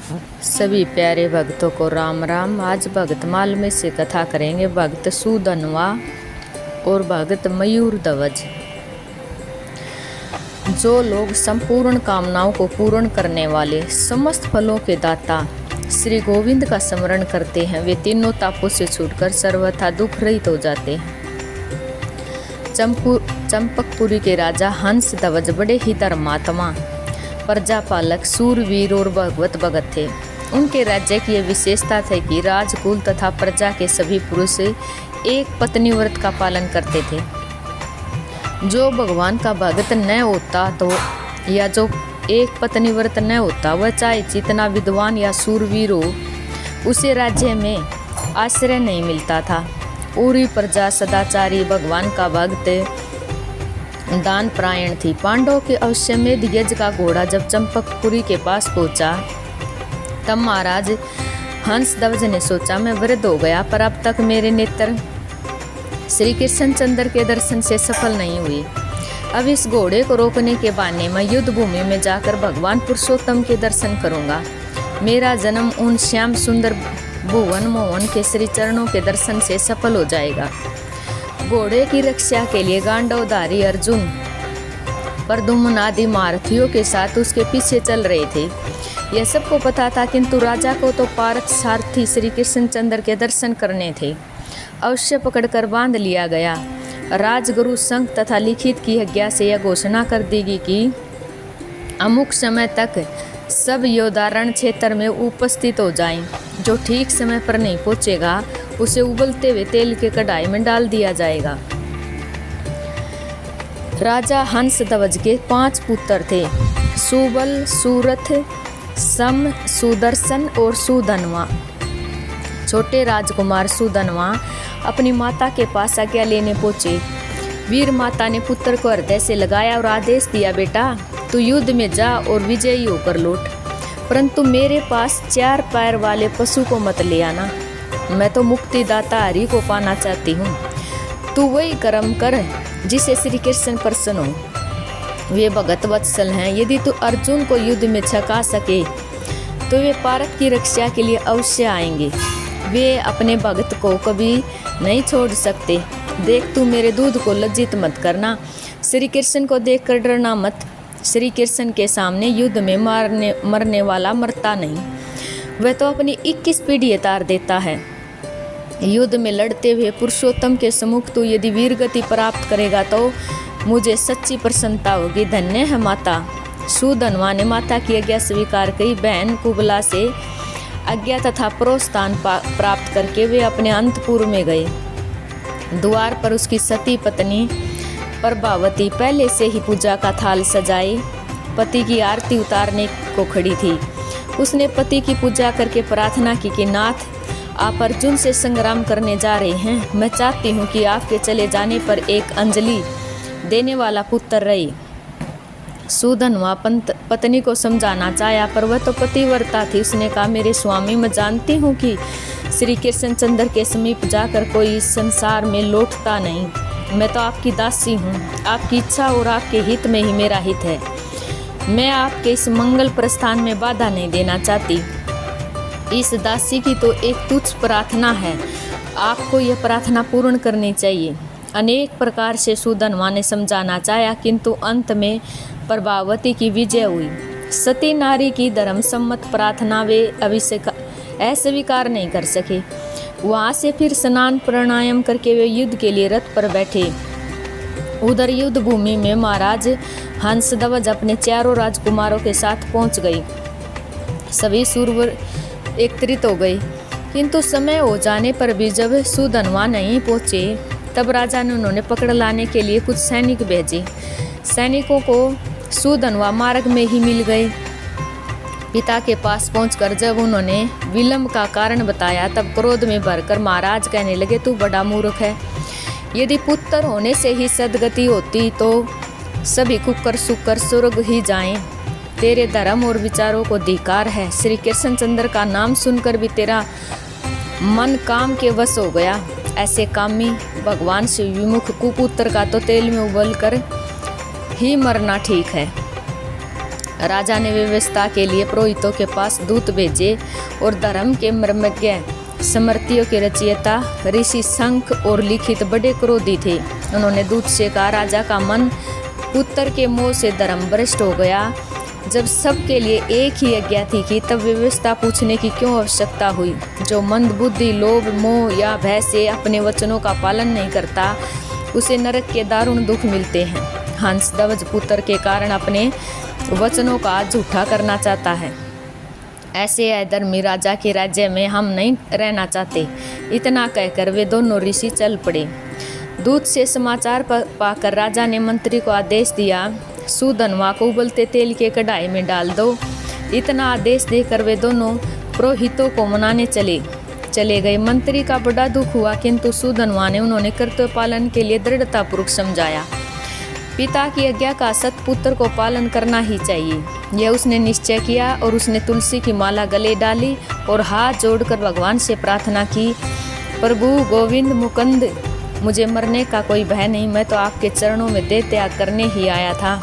सभी प्यारे भक्तों को राम राम। आज भक्तमाल में से कथा करेंगे भक्त सुधनवा और भक्त मयूर ध्वज। जो लोग संपूर्ण कामनाओं को पूर्ण करने वाले समस्त फलों के दाता श्री गोविंद का स्मरण करते हैं, वे तीनों तापों से छूटकर सर्वथा दुख रहित हो जाते हैं। चंपकपुरी के राजा हंस ध्वज बड़े ही धर्मात्मा, प्रजापालक, सूरवीर और भगवत भगत थे। उनके राज्य की यह विशेषता थी कि राजकुल तथा प्रजा के सभी पुरुष एक पत्नी व्रत का पालन करते थे। जो भगवान का भगत न होता तो या जो एक पत्नी व्रत न होता, वह चाहे जितना विद्वान या सूरवीर हो, उसे राज्य में आश्रय नहीं मिलता था। पूरी प्रजा सदाचारी, भगवान का भक्त, दान प्रायण थी। पांडवों के अश्वमेध यज्ञ का घोड़ा जब चंपकपुरी के पास पहुंचा, तब महाराज हंस ध्वज ने सोचा, मैं वृद्ध हो गया, पर अब तक मेरे नेत्र श्री कृष्णचंद्र के दर्शन से सफल नहीं हुई। अब इस घोड़े को रोकने के बहाने मैं युद्ध भूमि में जाकर भगवान पुरुषोत्तम के दर्शन करूंगा। मेरा जन्म उन श्याम सुंदर भुवन मोहन के श्री चरणों के दर्शन से सफल हो जाएगा। घोड़े की रक्षा के लिए गांडवधारी अर्जुन प्रद्युम्न आदि महारथियों के साथ उसके पीछे चल रहे थे। यह सबको पता था, किंतु राजा को तो पार्थ सारथी श्री कृष्णचंद्र के दर्शन करने थे। अवश्य पकड़कर बांध लिया गया। राजगुरु संघ तथा लिखित की आज्ञा से यह घोषणा कर दी गई कि अमुक समय तक सब योद्धा रण क्षेत्र में उपस्थित हो जाएं। जो ठीक समय पर नहीं पहुंचेगा, उसे उबलते हुए तेल के कढ़ाई में डाल दिया जाएगा। राजा हंस ध्वज के 5 पुत्र थे, सुबल, सूरथ, सम, सुदर्शन और सुधनवा। छोटे राजकुमार सुधनवा अपनी माता के पास आज्ञा लेने पहुंचे। वीर माता ने पुत्र को हृदय से लगाया और आदेश दिया, बेटा तू युद्ध में जा और विजयी होकर लौट, परंतु मेरे पास 4 पैर वाले पशु को मत ले आना। मैं तो मुक्तिदाता हरि को पाना चाहती हूँ। तू वही कर्म कर जिसे श्री कृष्ण प्रसन्न हो। वे भगत वत्सल हैं। यदि तू अर्जुन को युद्ध में छका सके तो वे पार्थ की रक्षा के लिए अवश्य आएंगे। वे अपने भगत को कभी नहीं छोड़ सकते। देख, तू मेरे दूध को लज्जित मत करना। श्री कृष्ण को देखकर डरना मत। श्री कृष्ण के सामने युद्ध में मरने वाला मरता नहीं। वह तो अपनी 21 पीढ़ी तार देता है। युद्ध में लड़ते हुए पुरुषोत्तम के सम्मुख तू यदि वीरगति प्राप्त करेगा तो मुझे सच्ची प्रसन्नता होगी। धन्य है माता। सुधनवा ने माता की आज्ञा स्वीकार की। बहन कुबला से आज्ञा तथा प्रोत्साहन प्राप्त करके वे अपने अंतपुर में गए। द्वार पर उसकी सती पत्नी प्रभावती पहले से ही पूजा का थाल सजाए पति की आरती उतारने को खड़ी थी। उसने पति की पूजा करके प्रार्थना की कि नाथ, आप अर्जुन से संग्राम करने जा रहे हैं। मैं चाहती हूँ कि आपके चले जाने पर एक अंजलि देने वाला पुत्र रहे। सुधनवा पत्नी को समझाना चाहा, पर वह तो पतिव्रता थी। उसने कहा, मेरे स्वामी, मैं जानती हूँ कि श्री कृष्णचंद्र के समीप जाकर कोई इस संसार में लौटता नहीं। मैं तो आपकी दासी हूँ। आपकी इच्छा और आपके हित में ही मेरा हित है। मैं आपके इस मंगल प्रस्थान में बाधा नहीं देना चाहती। इस दासी की तो एक तुच्छ प्रार्थना है, आपको यह प्रार्थना पूर्ण करनी चाहिए। अनेक प्रकार से सुधनवा ने समझाना चाहा, किंतु अंत में प्रभावती की विजय हुई। सती नारी की धर्म सम्मत प्रार्थना वे अस्वीकार नहीं कर सके। वहाँ से फिर स्नान प्राणायाम करके वे युद्ध के लिए रथ पर बैठे। उधर युद्ध भूमि में महाराज हंस ध्वज अपने 4 राजकुमारों के साथ पहुँच गई। सभी सूरवीर एकत्रित हो गए, किंतु समय हो जाने पर भी जब सुधनवा नहीं पहुँचे, तब राजा ने उन्होंने पकड़ लाने के लिए कुछ सैनिक भेजे। सैनिकों को सुधनवा मार्ग में ही मिल गए। पिता के पास पहुंचकर जब उन्होंने विलंब का कारण बताया, तब क्रोध में भरकर महाराज कहने लगे, तू बड़ा मूर्ख है। यदि पुत्र होने से ही सदगति होती तो सभी कुकर सुकर स्वर्ग ही जाएं। तेरे धर्म और विचारों को धिक्कार है। श्री कृष्णचंद्र का नाम सुनकर भी तेरा मन काम के वश हो गया। ऐसे कामी भगवान से विमुख कुपुत्र का तो तेल में उबल कर ही मरना ठीक है। राजा ने व्यवस्था के लिए पुरोहितों के पास दूत भेजे और धर्म के मर्मज्ञ स्मृतियों के रचयिता ऋषि शंख और लिखित बड़े क्रोधी थे। उन्होंने दूत से कहा, राजा का मन पुत्र के मोह से धर्म भ्रष्ट हो गया। जब सबके लिए एक ही आज्ञा थी कि तब व्यवस्था पूछने की क्यों आवश्यकता हुई। जो मंदबुद्धि, लोभ, मोह या भय से अपने वचनों का पालन नहीं करता, उसे नरक के दारुण दुख मिलते हैं। हंस ध्वज पुत्र के कारण अपने वचनों का झूठा करना चाहता है। ऐसे अधर्मी राजा के राज्य में हम नहीं रहना चाहते। इतना कहकर वे दोनों ऋषि चल पड़े। दूत से समाचार पाकर राजा ने मंत्री को आदेश दिया, सुधनवा को उबलते तेल के कढ़ाई में डाल दो। इतना आदेश देकर वे दोनों पुरोहितों को मनाने चले गए। मंत्री का बड़ा दुख हुआ, किंतु सुधनवा ने उन्होंने कर्तव्य पालन के लिए दृढ़तापूर्वक समझाया। पिता की आज्ञा का सतपुत्र को पालन करना ही चाहिए, यह उसने निश्चय किया और उसने तुलसी की माला गले डाली और हाथ जोड़कर भगवान से प्रार्थना की, प्रभु गोविंद मुकुंद, मुझे मरने का कोई भय नहीं। मैं तो आपके चरणों में देह त्याग करने ही आया था,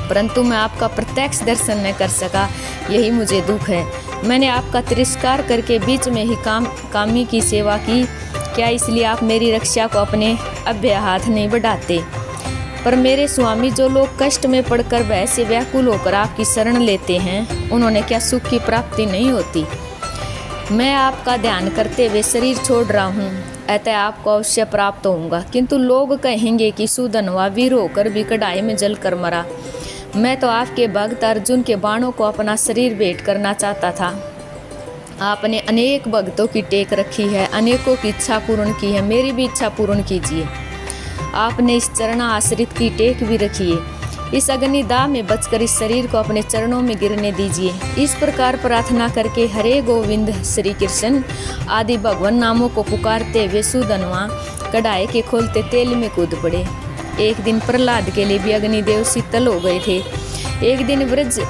परंतु मैं आपका प्रत्यक्ष दर्शन न कर सका, यही मुझे दुख है। मैंने आपका तिरस्कार करके बीच में ही कामी की सेवा की। क्या इसलिए आप मेरी रक्षा को अपने अभ्य हाथ नहीं बढ़ाते? पर मेरे स्वामी, जो लोग कष्ट में पड़कर भय से व्याकुल होकर आपकी शरण लेते हैं, उन्होंने क्या सुख की प्राप्ति नहीं होती? मैं आपका ध्यान करते हुए शरीर छोड़ रहा हूँ, अतः आपको अवश्य प्राप्त होऊंगा। किंतु लोग कहेंगे कि सुधनवा वीर होकर भी कढ़ाई में जलकर मरा। मैं तो आपके भक्त अर्जुन के बाणों को अपना शरीर भेंट करना चाहता था। आपने अनेक भक्तों की टेक रखी है, अनेकों की इच्छा पूर्ण की है, मेरी भी इच्छा पूर्ण कीजिए। आपने इस चरण आश्रित की टेक भी रखी है। इस अग्निदाह में बचकर इस शरीर को अपने चरणों में गिरने दीजिए। इस प्रकार प्रार्थना करके हरे गोविंद श्री कृष्ण आदि भगवान नामों को पुकारते हुए सुधनवा कढ़ाई के खोलते तेल में कूद पड़े। एक दिन प्रहलाद के लिए भी अग्निदेव शीतल हो गए थे। एक दिन व्रज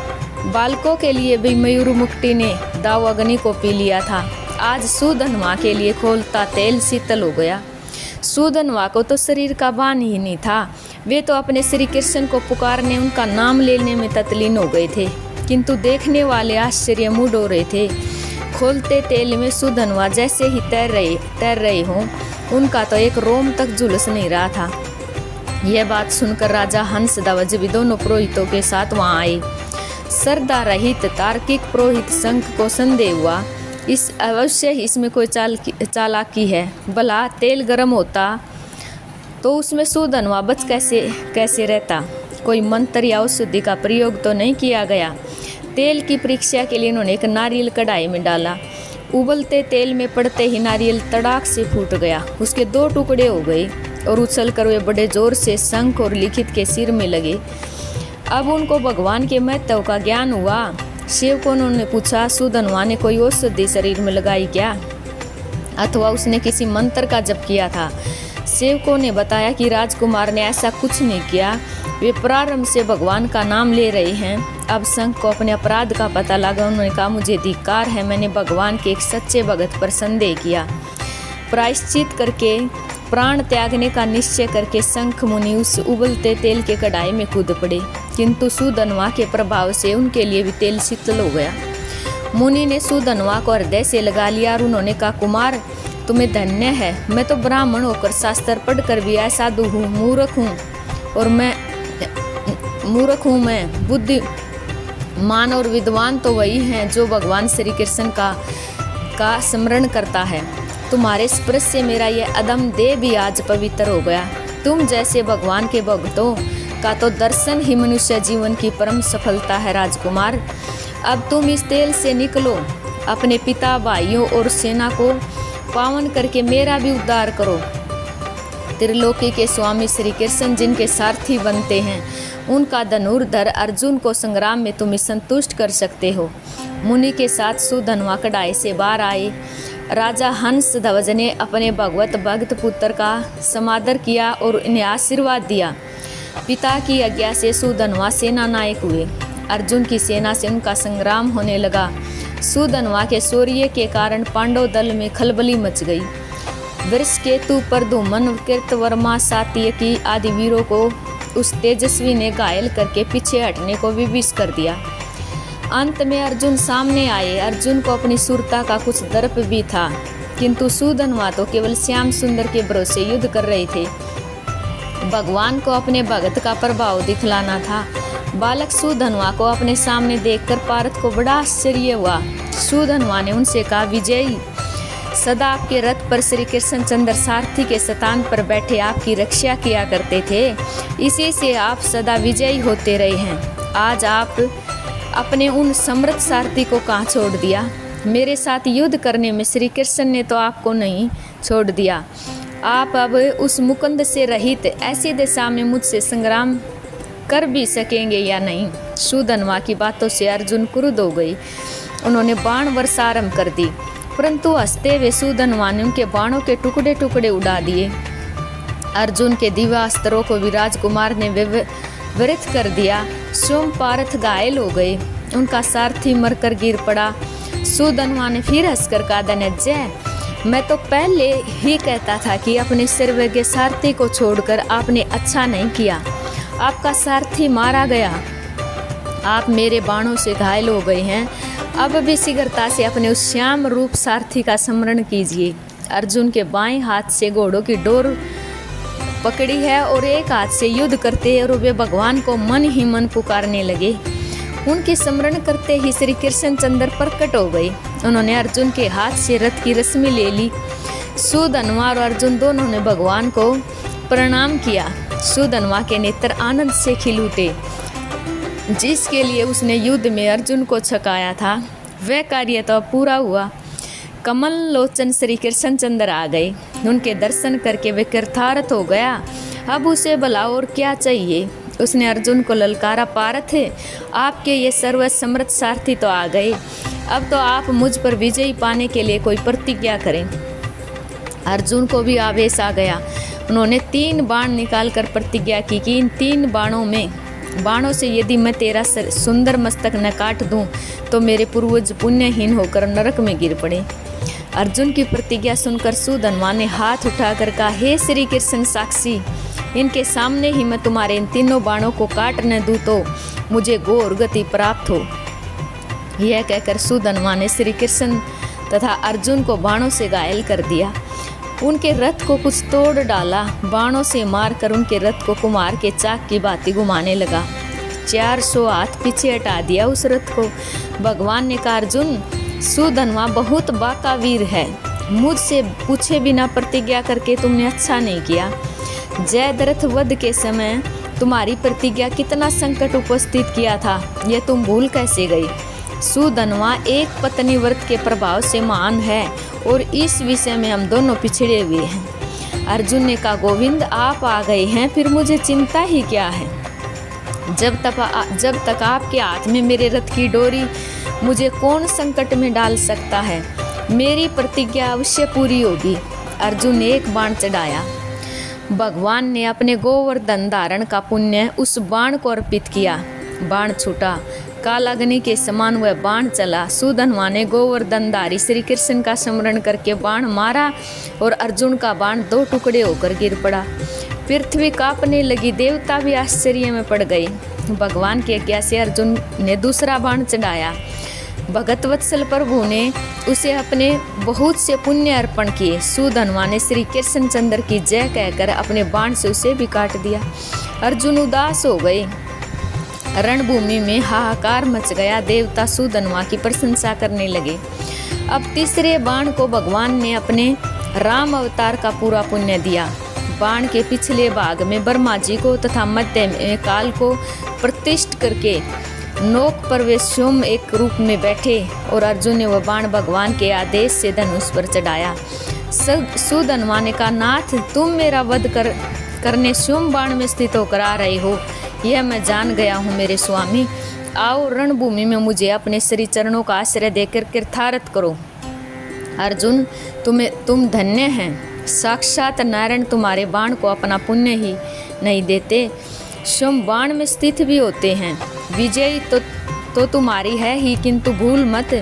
बालकों के लिए भी मयूर मुक्ति ने दाव अग्नि को पी लिया था। आज सुधनवा के लिए खोलता तेल शीतल हो गया। सुधनवा को तो शरीर का भान ही नहीं था। वे तो अपने श्री कृष्ण को पुकारने, उनका नाम लेने में तत्लीन हो गए थे, किंतु देखने वाले आश्चर्य मूड हो रहे थे। खोलते तेल में सुधनवा जैसे ही तैर रहे हों, उनका तो एक रोम तक झुलस नहीं रहा था। यह बात सुनकर राजा हंस ध्वज भी दोनों पुरोहितों के साथ वहां आए। श्रद्धा रहित तार्किक पुरोहित शंख को संदेह हुआ, इस अवश्य इसमें कोई चालाकी है। भला तेल गर्म होता तो उसमें सुधनवा बच कैसे रहता? कोई मंत्र या औषधि का प्रयोग तो नहीं किया गया। तेल की परीक्षा के लिए उन्होंने एक नारियल कढ़ाई में डाला। उबलते तेल में पड़ते ही नारियल तड़ाक से फूट गया, उसके 2 टुकड़े हो गए और उछलकर वे बड़े जोर से शंख और लिखित के सिर में लगे। अब उनको भगवान के महत्व का ज्ञान हुआ। शिव को उन्होंने पूछा, सुधनवा ने कोई औषधि शरीर में लगाई क्या, अथवा उसने किसी मंत्र का जप किया था? सेवकों ने बताया कि राजकुमार ने ऐसा कुछ नहीं किया, वे प्रारंभ से भगवान का नाम ले रहे हैं। अब शंख को अपने अपराध का पता लगा। उन्होंने कहा, मुझे धिक्कार है, मैंने भगवान के एक सच्चे भगत पर संदेह किया। प्रायश्चित करके प्राण त्यागने का निश्चय करके शंख मुनि उस उबलते तेल के कढ़ाई में कूद पड़े, किंतु सुधनवा के प्रभाव से उनके लिए भी तेल शीतल हो गया। मुनि ने सुधनवा को हृदय से लगा लिया और उन्होंने कहा, कुमार तुम्हें धन्य है, मैं तो ब्राह्मण होकर शास्त्र पढ़कर भी साधु हूँ, मूर्ख हूँ मैं। बुद्धिमान और विद्वान तो वही हैं जो भगवान श्री कृष्ण का स्मरण करता है। तुम्हारे स्पर्श से मेरा यह अदम देह भी आज पवित्र हो गया। तुम जैसे भगवान के भक्तों का तो दर्शन ही मनुष्य जीवन की परम सफलता है। राजकुमार, अब तुम इस तेल से निकलो, अपने पिता, भाइयों और सेना को पावन करके मेरा भी उद्धार करो। त्रिलोकी के स्वामी श्री कृष्ण जिनके सारथी बनते हैं, उनका धनुर्धर अर्जुन को संग्राम में तुम संतुष्ट कर सकते हो। मुनि के साथ सुधनवा कढ़ाई से बाहर आए। राजा हंस ध्वज ने अपने भगवत भक्त पुत्र का समादर किया और इन्हें आशीर्वाद दिया। पिता की आज्ञा से सुधनवा सेना नायक हुए। अर्जुन की सेना से उनका संग्राम होने लगा। सुधनवा के शौर्य के कारण पांडव दल में खलबली मच गई। वृषकेतु, प्रद्युम्न, कृतवर्मा, सात्यकी आदि वीरों को उस तेजस्वी ने घायल करके पीछे हटने को विवश कर दिया। अंत में अर्जुन सामने आए। अर्जुन को अपनी शूरता का कुछ दर्प भी था, किंतु सुधन्वा तो केवल श्याम सुंदर के भरोसे युद्ध कर रहे थे। भगवान को अपने भगत का प्रभाव दिखलाना था। बालक सुधन्वा को अपने सामने देखकर पार्थ को बड़ा आश्चर्य हुआ। सुधन्वा ने उनसे कहा, विजयी, सदा आपके रथ पर श्री कृष्णचंद्र सारथी के स्थान पर बैठे आपकी रक्षा किया करते थे, इसी से आप सदा विजयी होते रहे हैं। आज आप अपने उन समर्थ सारथी को कहाँ छोड़ दिया? मेरे साथ युद्ध करने में श्री कृष्ण ने तो आपको नहीं छोड़ दिया। आप अब उस मुकुंद से रहित ऐसी दिशा में मुझसे संग्राम कर भी सकेंगे या नहीं? सुधन्वा की बातों से अर्जुन क्रुद्ध हो गई। उन्होंने बाण वर्षा आरंभ कर दी, परंतु हंसते हुए सुधन्वा ने उनके बाणों के टुकड़े टुकड़े उड़ा दिए। अर्जुन के दिव्यास्त्रों को भी राजकुमार ने व्यर्थ कर दिया। स्वयं पार्थ घायल हो गए, उनका सारथी मरकर गिर पड़ा। सुधन्वा ने फिर हंसकर कहा, धनंजय, मैं तो पहले ही कहता था कि अपने सर्वज्ञ सारथी को छोड़कर आपने अच्छा नहीं किया। आपका सारथी मारा गया, आप मेरे बाणों से घायल हो गए हैं। अब भी शीघ्रता से अपने उस श्याम रूप सारथी का स्मरण कीजिए। अर्जुन के बाएं हाथ से घोड़ों की डोर पकड़ी है और एक हाथ से युद्ध करते और वे भगवान को मन ही मन पुकारने लगे। उनके स्मरण करते ही श्री कृष्णचंद्र प्रकट हो गए। उन्होंने अर्जुन के हाथ से रथ की रस्मी ले ली। सुधन्वा और अर्जुन दोनों ने भगवान को प्रणाम किया। सुधन्वा के नेत्र आनंद से खिल उठे। जिसके लिए उसने युद्ध में अर्जुन को छकाया था, वह कार्य तो पूरा हुआ। कमल लोचन श्री कृष्णचंद्र आ गए। उनके दर्शन करके वे कृतार्थ हो गया। अब उसे भला और क्या चाहिए? उसने अर्जुन को ललकारा, पार्थ, आपके ये सर्वसमर्थ सारथी तो आ गए। अब तो आप मुझ पर विजयी पाने के लिए कोई प्रतिज्ञा करें। अर्जुन को भी आवेश आ गया। उन्होंने 3 बाण निकालकर प्रतिज्ञा की कि इन 3 बाणों से यदि मैं तेरा सुंदर मस्तक न काट दूं तो मेरे पूर्वज पुण्यहीन होकर नरक में गिर पड़े। अर्जुन की प्रतिज्ञा सुनकर सुधन्वा ने हाथ उठाकर कहा, हे श्री कृष्ण साक्षी, इनके सामने ही मैं तुम्हारे इन 3 बाणों को काट न दूं तो मुझे घोर गति प्राप्त हो। यह कहकर सुधन्वा ने श्री कृष्ण तथा अर्जुन को बाणों से घायल कर दिया। उनके रथ को कुछ तोड़ डाला। बाणों से मारकर उनके रथ को कुम्हार के चाक की भांति घुमाने लगा। 400 हाथ पीछे हटा दिया उस रथ को। भगवान ने कहा, अर्जुन, सुधन्वा बहुत बाका वीर है। मुझसे पूछे बिना प्रतिज्ञा करके तुमने अच्छा नहीं किया। जयद्रथ वध के समय तुम्हारी प्रतिज्ञा कितना संकट उपस्थित किया था, यह तुम भूल कैसे गई? सुधन्वा एक पत्नी व्रत के प्रभाव से महान है और इस विषय में हम दोनों पिछड़े हुए हैं। अर्जुन ने कहा, गोविंद, आप आ गए हैं, फिर मुझे चिंता ही क्या है? जब तक आपके हाथ में मेरे रथ की डोरी, मुझे कौन संकट में डाल सकता है? मेरी प्रतिज्ञा अवश्य पूरी होगी। अर्जुन ने एक बाण चढ़ाया। भगवान ने अपने गोवर्धन धारण का पुण्य उस बाण को अर्पित किया। बाण छूटा, कालाग्नि के समान वह बाण चला। सुधन्वा ने गोवर्धनधारी श्री कृष्ण का स्मरण करके बाण मारा और अर्जुन का बाण 2 टुकड़े होकर गिर पड़ा। पृथ्वी कांपने लगी। देवता भी आश्चर्य में पड़ गए। भगवान की आज्ञा से अर्जुन ने दूसरा बाण चढ़ाया। भगतवत्सल प्रभु ने उसे अपने बहुत से पुण्य अर्पण किए। सुधन्वा ने श्री कृष्णचंद्र की जय कहकर अपने बाण से उसे भी काट दिया। अर्जुन उदास हो गए। रणभूमि में हाहाकार मच गया। देवता सुधन्वा की प्रशंसा करने लगे। अब तीसरे बाण को भगवान ने अपने राम अवतार का पूरा पुण्य दिया। बाण के पिछले भाग में ब्रह्मा जी को तथा मध्य में काल को प्रतिष्ठित करके नोक पर वे स्वयं एक रूप में बैठे और अर्जुन ने वह बाण भगवान के आदेश से धनुष पर चढ़ाया। सुधन्वा ने कहा, नाथ, तुम मेरा वध करने स्वयं बाण में स्थित होकर आ रहे हो, यह मैं जान गया हूँ मेरे स्वामी। आओ, रणभूमि में मुझे अपने श्री चरणों का आश्रय देकर कृतार्थ करो। अर्जुन, तुम धन्य हैं। साक्षात नारायण तुम्हारे बाण को अपना पुण्य ही नहीं देते, स्वयं बाण में स्थित भी होते हैं। विजयी तो तुम्हारी है ही, किंतु भूल मत,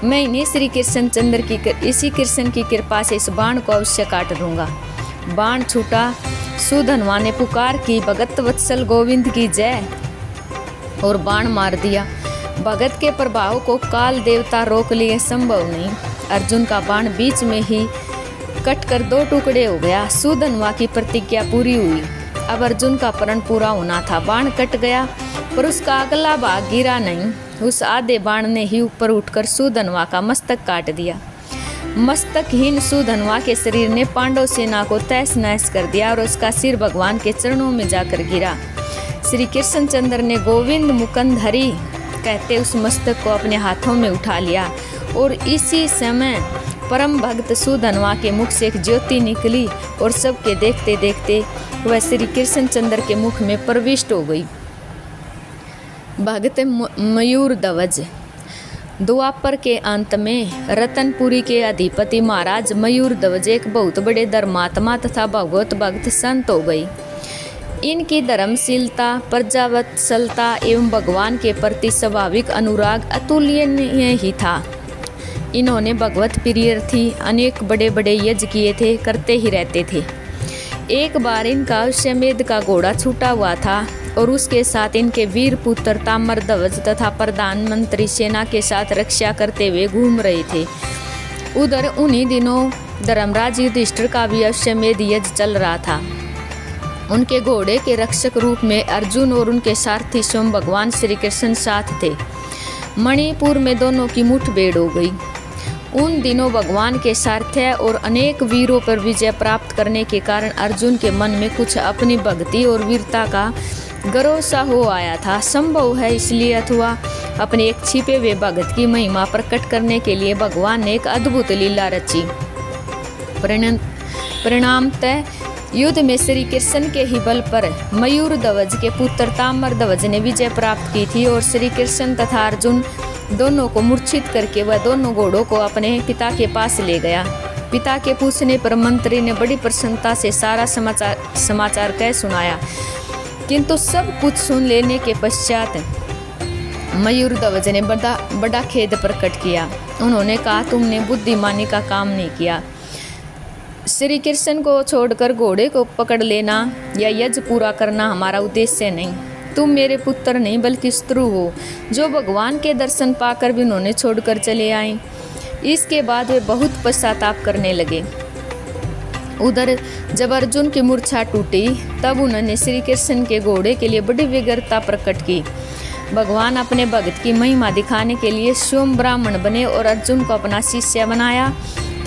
मैं इन्हीं श्री कृष्णचंद्र की इसी कृष्ण की कृपा से इस बाण को अवश्य काट दूंगा। बाण छूटा, सुधनवा ने पुकार की, भगत वत्सल गोविंद की जय, और बाण मार दिया। भगत के प्रभाव को काल देवता रोक लिए संभव नहीं। अर्जुन का बाण बीच में ही कटकर 2 टुकड़े हो गया। सुधनवा की प्रतिज्ञा पूरी हुई। अब अर्जुन का प्रण पूरा होना था। बाण कट गया पर उसका अगला भाग गिरा नहीं। उस आधे बाण ने ही ऊपर उठकर सुधनवा का मस्तक काट दिया। मस्तकहीन सुधनवा के शरीर ने पांडव सेना को तहस नहस कर दिया और उसका सिर भगवान के चरणों में जाकर गिरा। श्री कृष्णचंद्र ने गोविंद मुकुंद हरि कहते उस मस्तक को अपने हाथों में उठा लिया और इसी समय परम भक्त सुधनवा के मुख से एक ज्योति निकली और सबके देखते देखते वह श्री कृष्णचंद्र के मुख में प्रविष्ट हो गई। भक्त मयूर ध्वज। द्वापर के अंत में रतनपुरी के अधिपति महाराज मयूर ध्वज एक बहुत बड़े धर्मात्मा तथा भगवत भक्त संत हो गई। इनकी धर्मशीलता, प्रजावत्सलता एवं भगवान के प्रति स्वाभाविक अनुराग अतुलनीय ही था। इन्होंने भगवत प्रियर्थी अनेक बड़े बड़े यज्ञ किए थे, करते ही रहते थे। एक बार इनका अश्वमेध का घोड़ा छूटा हुआ था और उसके साथ इनके वीर पुत्र ताम्रध्वज तथा प्रधानमंत्री सेना के साथ रक्षा करते हुए घूम रहे थे। उधर उन्हीं दिनों धर्मराज युधिष्ठिर का भी अश्वमेध यज्ञ चल रहा था। उनके घोड़े के रक्षक रूप में अर्जुन और उनके सारथी स्वयं भगवान श्री कृष्ण साथ थे। मणिपुर में दोनों की मुठभेड़ हो गई। उन दिनों भगवान के सारथ्य और अनेक वीरों पर विजय प्राप्त करने के कारण अर्जुन के मन में कुछ अपनी भक्ति और वीरता का गर्व सा हो आया था। संभव है इसलिए अथवा अपने एक छिपे हुए भगत की महिमा प्रकट करने के लिए भगवान ने एक अद्भुत लीला रची। परिणामतः युद्ध में श्री कृष्ण के ही बल पर मयूर ध्वज के पुत्र ताम्रध्वज ने विजय प्राप्त की थी और श्री कृष्ण तथा अर्जुन दोनों को मूर्छित करके वह दोनों घोड़ों को अपने पिता के पास ले गया। पिता के पूछने पर मंत्री ने बड़ी प्रसन्नता से सारा समाचार कह सुनाया, किंतु सब कुछ सुन लेने के पश्चात मयूर ध्वज ने बड़ा खेद प्रकट किया। उन्होंने कहा, तुमने बुद्धिमानी का काम नहीं किया। श्री कृष्ण को छोड़कर घोड़े को पकड़ लेना या यज्ञ पूरा करना हमारा उद्देश्य नहीं। तुम मेरे पुत्र नहीं बल्कि शत्रु हो, जो भगवान के दर्शन पाकर भी उन्होंने छोड़कर चले आए। इसके बाद वे बहुत पश्चाताप करने लगे। उधर जब अर्जुन की मूर्छा टूटी तब उन्होंने श्री कृष्ण के घोड़े के लिए बड़ी व्यग्रता प्रकट की। भगवान अपने भक्त की महिमा दिखाने के लिए स्वयं ब्राह्मण बने और अर्जुन को अपना शिष्य बनाया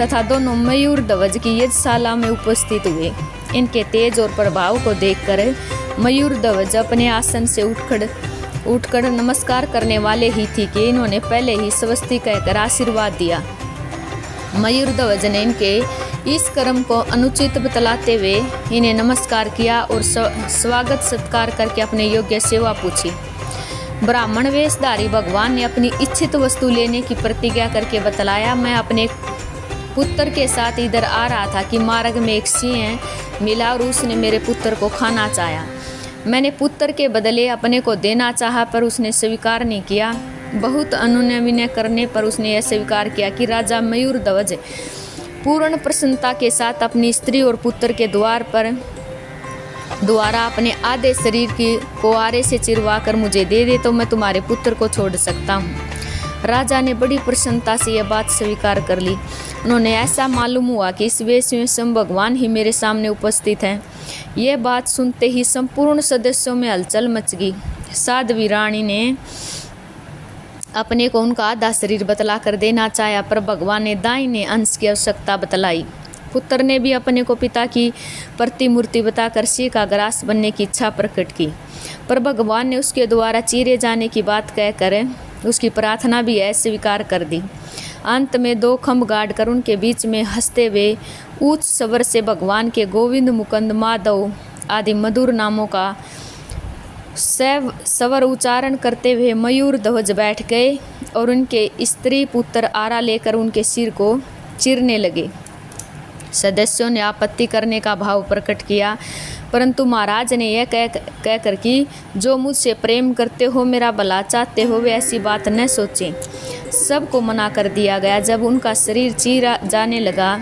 तथा दोनों मयूर ध्वज की यज्ञशाला में उपस्थित हुए। इनके तेज और प्रभाव को देखकर मयूर ध्वज अपने आसन से उठकर नमस्कार करने वाले ही थी कि इन्होंने पहले ही स्वस्ति कहकर आशीर्वाद दिया। मयूर ध्वज ने इनके इस कर्म को अनुचित बतलाते हुए इन्हें नमस्कार किया और स्वागत सत्कार करके अपने योग्य सेवा पूछी। ब्राह्मण वेशधारी भगवान ने अपनी इच्छित वस्तु लेने की प्रतिज्ञा करके बतलाया, मैं अपने पुत्र के साथ इधर आ रहा था कि मार्ग में एक सिंह मिला और उसने मेरे पुत्र को खाना चाहा। मैंने पुत्र के बदले अपने को देना चाहा पर उसने स्वीकार नहीं किया। बहुत अनुनय विनय करने पर उसने यह स्वीकार किया कि राजा मयूर ध्वज पूर्ण प्रसन्नता के साथ अपनी स्त्री और पुत्र के द्वारा अपने आधे शरीर की कुआरे से चिरवा कर मुझे दे दे तो मैं तुम्हारे पुत्र को छोड़ सकता हूँ। राजा ने बड़ी प्रसन्नता से यह बात स्वीकार कर ली। उन्होंने ऐसा मालूम हुआ कि इस वेश में स्वयं भगवान ही मेरे सामने उपस्थित हैं। यह बात सुनते ही संपूर्ण सदस्यों में हलचल मच गई। साध्वी रानी ने अपने को उनका आधा शरीर बतला कर देना चाहा पर भगवान ने दाहिने अंश की आवश्यकता बतलाई। पुत्र ने भी अपने को पिता की प्रतिमूर्ति बताकर सिंह का ग्रास बनने की इच्छा प्रकट की, पर भगवान ने उसके द्वारा चीरे जाने की बात कहकर उसकी प्रार्थना भी अस्वीकार कर दी। अंत में 2 खंभ गाड़कर उनके बीच में हंसते हुए उच्च स्वर से भगवान के गोविंद मुकुंद माधव आदि मधुर नामों का स्वर उच्चारण करते हुए मयूर ध्वज बैठ गए और उनके स्त्री पुत्र आरा लेकर उनके सिर को चीरने लगे। सदस्यों ने आपत्ति करने का भाव प्रकट किया, परंतु महाराज ने यह कहकर कि जो मुझसे प्रेम करते हो, मेरा भला चाहते हो, वे ऐसी बात न सोचें। सबको मना कर दिया गया। जब उनका शरीर चीरा जाने लगा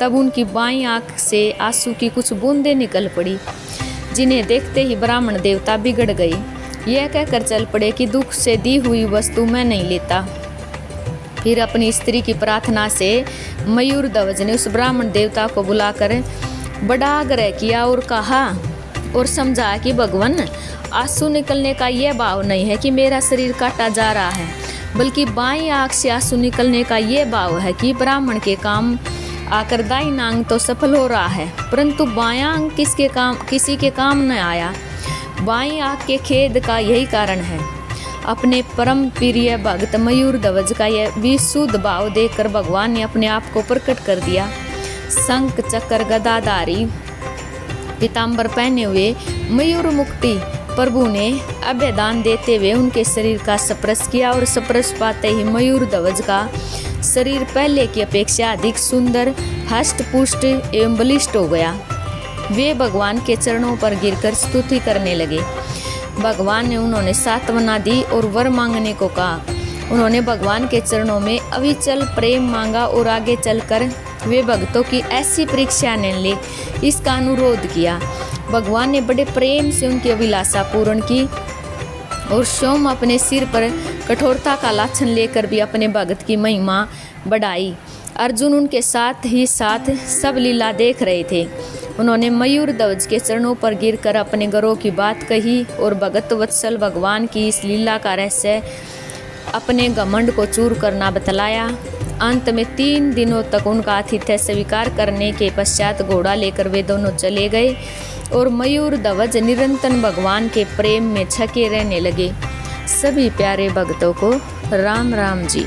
तब उनकी बाईं आंख से आंसू की कुछ बूंदें निकल पड़ी, जिन्हें देखते ही ब्राह्मण देवता बिगड़ गए। यह कहकर चल पड़े कि दुख से दी हुई वस्तु मैं नहीं लेता। फिर अपनी स्त्री की प्रार्थना से मयूर ध्वज ने उस ब्राह्मण देवता को बुलाकर बड़ा आग्रह किया और कहा और समझाया कि भगवान, आंसू निकलने का यह भाव नहीं है कि मेरा शरीर काटा जा रहा है, बल्कि बाईं आंख से आंसू निकलने का यह भाव है कि ब्राह्मण के काम आकर दाईं आंख तो सफल हो रहा है, परंतु बायां अंग किसी के काम न आया। बाईं आंख के खेद का यही कारण है। अपने परम प्रिय भक्त मयूर ध्वज का यह विशुद्ध भाव देखकर भगवान ने अपने आप को प्रकट कर दिया। शंख चक्र गदाधारी पीताम्बर पहने हुए मयूर मुक्ति प्रभु ने अभयदान देते हुए उनके शरीर का स्पर्श किया और स्पर्श पाते ही मयूर ध्वज का शरीर पहले की अपेक्षा अधिक सुंदर, हष्ट पुष्ट एवं बलिष्ठ हो गया। वे भगवान के चरणों पर गिरकर स्तुति करने लगे। भगवान ने उन्होंने सांत्वना दी और वर मांगने को कहा। उन्होंने भगवान के चरणों में अविचल प्रेम मांगा और आगे चलकर वे भक्तों की ऐसी परीक्षा न ले, इसका अनुरोध किया। भगवान ने बड़े प्रेम से उनकी अभिलाषा पूर्ण की और स्वयं अपने सिर पर कठोरता का लाछन लेकर भी अपने भक्त की महिमा बढ़ाई। अर्जुन उनके साथ ही साथ सब लीला देख रहे थे। उन्होंने मयूर ध्वज के चरणों पर गिरकर अपने गर्व की बात कही और भगत वत्सल भगवान की इस लीला का रहस्य अपने घमंड को चूर करना बतलाया। अंत में 3 दिनों तक उनका आतिथ्य स्वीकार करने के पश्चात घोड़ा लेकर वे दोनों चले गए और मयूर ध्वज निरंतर भगवान के प्रेम में छके रहने लगे। सभी प्यारे भक्तों को राम राम जी।